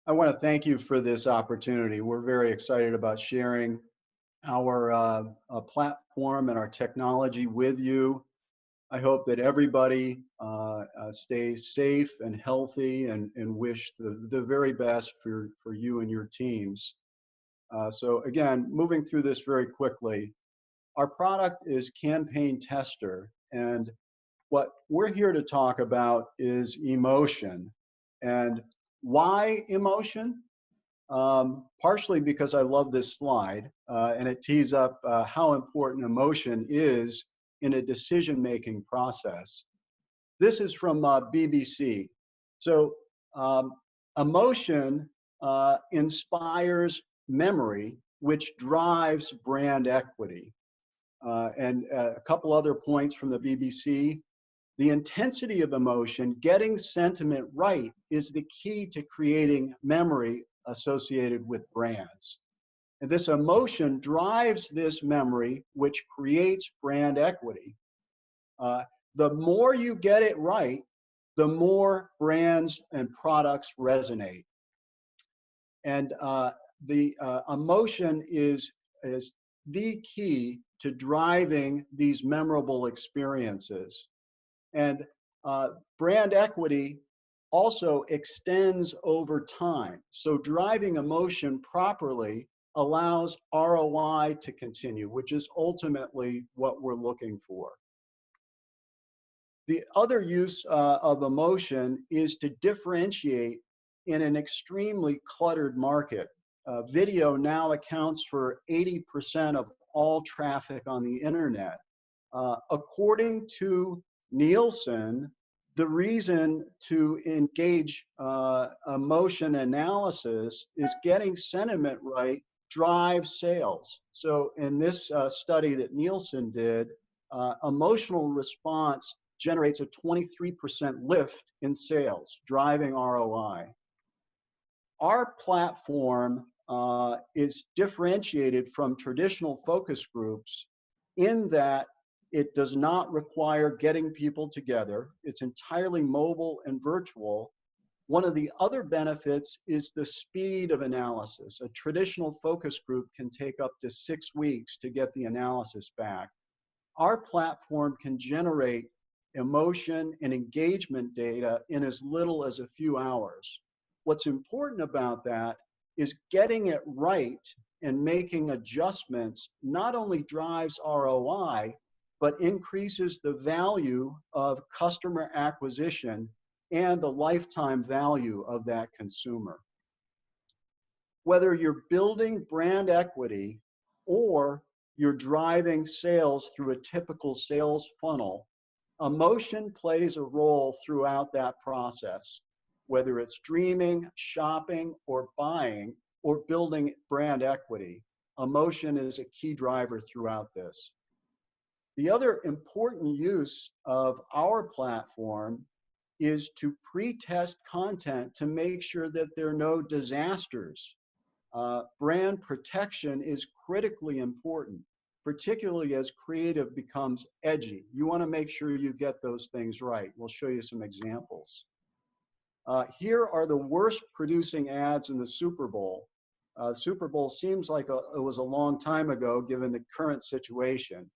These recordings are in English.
I want to thank you for this opportunity. We're very excited about sharing our platform and our technology with you. I hope that everybody stays safe and healthy and wish the very best for you and your teams. So again, moving through this very quickly, our product is Campaign Tester, and what we're here to talk about is emotion. And why emotion? Partially because I love this slide, and it tees up how important emotion is in a decision-making process. This is from BBC. So emotion inspires memory, which drives brand equity. And a couple other points from the BBC. The intensity of emotion, getting sentiment right, is the key to creating memory associated with brands. And this emotion drives this memory, which creates brand equity. The more you get it right, the more brands and products resonate. And the emotion is the key to driving these memorable experiences. And brand equity also extends over time. So driving emotion properly allows ROI to continue, which is ultimately what we're looking for. The other use of emotion is to differentiate in an extremely cluttered market. Video now accounts for 80% of all traffic on the internet. According to Nielsen, the reason to engage emotion analysis is getting sentiment right drives sales. So in this study that Nielsen did, emotional response generates a 23% lift in sales, driving ROI. Our platform is differentiated from traditional focus groups in that it does not require getting people together. It's entirely mobile and virtual. One of the other benefits is the speed of analysis. A traditional focus group can take up to 6 weeks to get the analysis back. Our platform can generate emotion and engagement data in as little as a few hours. What's important about that is getting it right and making adjustments not only drives ROI, but increases the value of customer acquisition and the lifetime value of that consumer. Whether you're building brand equity or you're driving sales through a typical sales funnel, emotion plays a role throughout that process, whether it's dreaming, shopping, or buying, or building brand equity. Emotion is a key driver throughout this. The other important use of our platform is to pre-test content to make sure that there are no disasters. Brand protection is critically important, particularly as creative becomes edgy. You want to make sure you get those things right. We'll show you some examples. Here are the worst producing ads in the Super Bowl. Super Bowl seems like it was a long time ago given the current situation.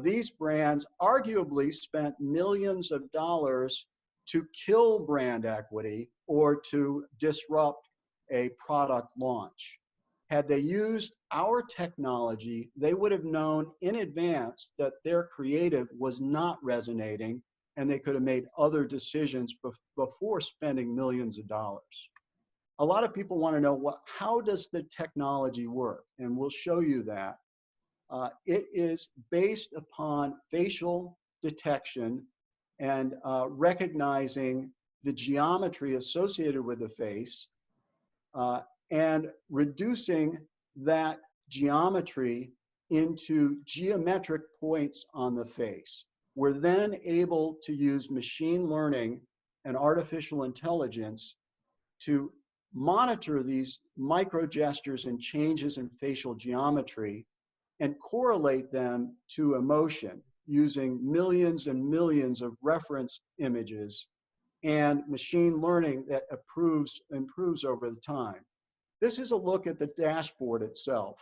These brands arguably spent millions of dollars to kill brand equity or to disrupt a product launch. Had they used our technology, they would have known in advance that their creative was not resonating, and they could have made other decisions before spending millions of dollars. A lot of people want to know, how does the technology work? And we'll show you that. It is based upon facial detection and recognizing the geometry associated with the face and reducing that geometry into geometric points on the face. We're then able to use machine learning and artificial intelligence to monitor these micro gestures and changes in facial geometry and correlate them to emotion using millions and millions of reference images and machine learning that improves over the time. This is a look at the dashboard itself.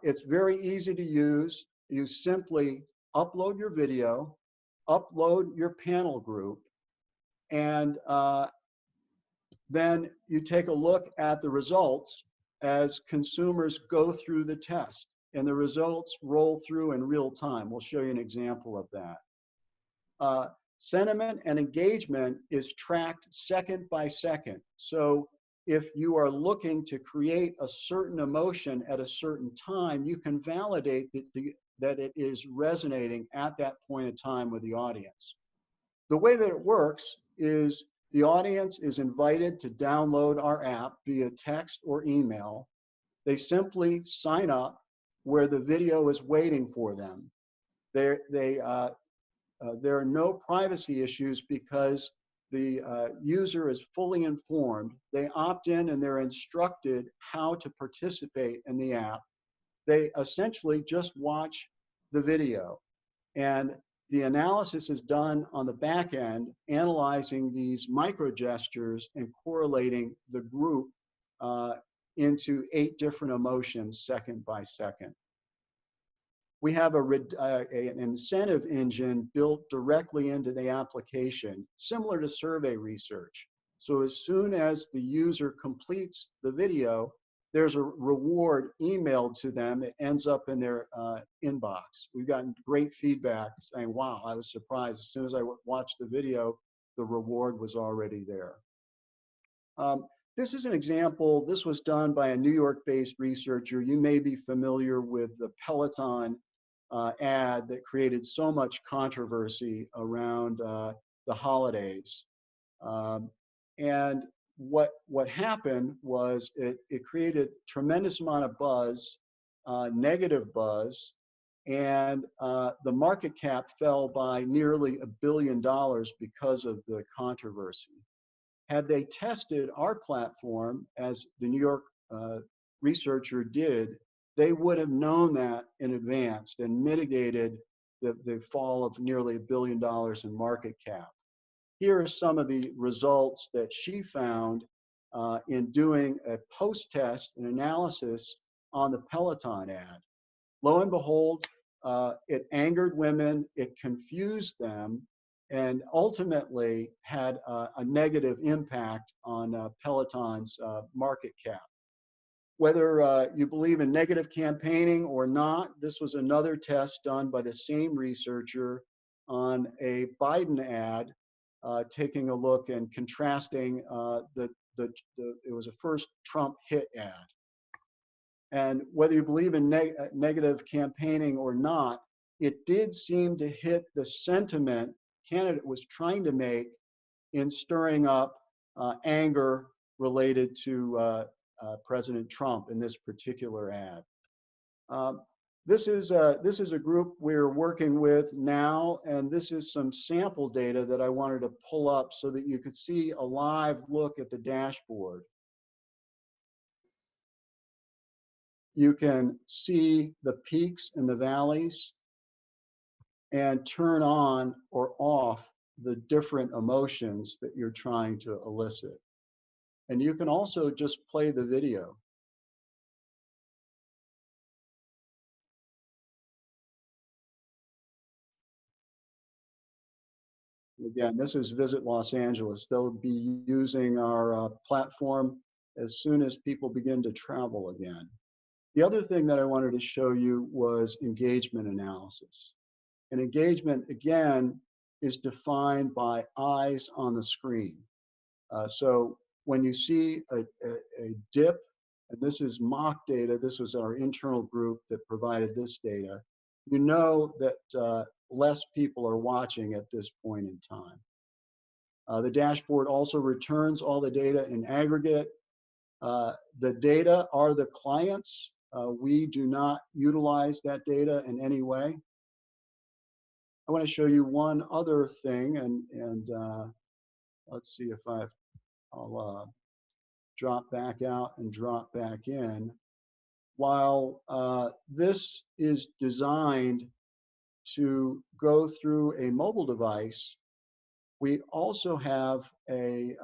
It's very easy to use. You simply upload your video, upload your panel group, and then you take a look at the results as consumers go through the test. And the results roll through in real time. We'll show you an example of that. Sentiment and engagement is tracked second by second. So if you are looking to create a certain emotion at a certain time, you can validate that it is resonating at that point in time with the audience. The way that it works is the audience is invited to download our app via text or email. They simply sign up where the video is waiting for them. There are no privacy issues because the user is fully informed. They opt in and they're instructed how to participate in the app. They essentially just watch the video. And the analysis is done on the back end, analyzing these micro gestures and correlating the group into 8 different emotions second by second. We have an incentive engine built directly into the application, similar to survey research. So as soon as the user completes the video, there's a reward emailed to them. It ends up in their inbox. We've gotten great feedback saying, wow, I was surprised. As soon as I watched the video, the reward was already there. This is an example. This was done by a New York-based researcher. You may be familiar with the Peloton ad that created so much controversy around the holidays. And what happened was it created tremendous amount of buzz, negative buzz, and the market cap fell by nearly $1 billion because of the controversy. Had they tested our platform, as the New York researcher did, they would have known that in advance and mitigated the fall of nearly $1 billion in market cap. Here are some of the results that she found in doing a post-test and analysis on the Peloton ad. Lo and behold, it angered women, it confused them, and ultimately had a negative impact on Peloton's market cap. Whether you believe in negative campaigning or not, this was another test done by the same researcher on a Biden ad, taking a look and contrasting it was a first Trump hit ad. And whether you believe in negative campaigning or not, it did seem to hit the sentiment candidate was trying to make in stirring up anger related to President Trump in this particular ad. This is a group we're working with now, and this is some sample data that I wanted to pull up so that you could see a live look at the dashboard. You can see the peaks and the valleys and turn on or off the different emotions that you're trying to elicit. And you can also just play the video. Again, this is Visit Los Angeles. They'll be using our platform as soon as people begin to travel again. The other thing that I wanted to show you was engagement analysis. And engagement, again, is defined by eyes on the screen. So when you see a dip, and this is mock data, this was our internal group that provided this data, you know that less people are watching at this point in time. The dashboard also returns all the data in aggregate. The data are the clients. We do not utilize that data in any way. I want to show you one other thing, and let's see if I'll drop back out and drop back in. While this is designed to go through a mobile device, We also have a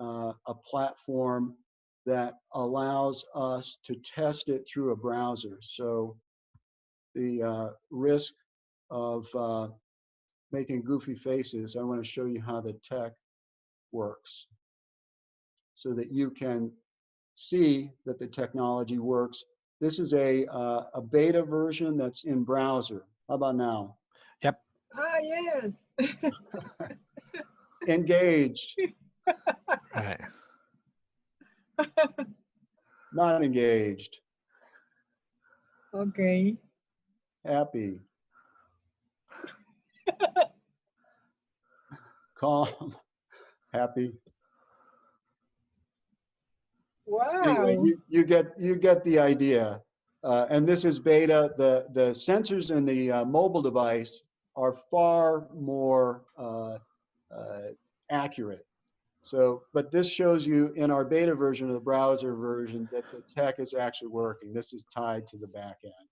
platform that allows us to test it through a browser. So the risk of making goofy faces, I want to show you how the tech works so that you can see that the technology works. This is a beta version that's in browser. How about now? Yep. Ah, yes. Engaged. Right. Not engaged. Okay. Happy. Calm. Happy. Wow. Anyway, you get the idea. And this is beta. The sensors in the mobile device are far more accurate. So, but this shows you in our beta version of the browser version that the tech is actually working. This is tied to the back end.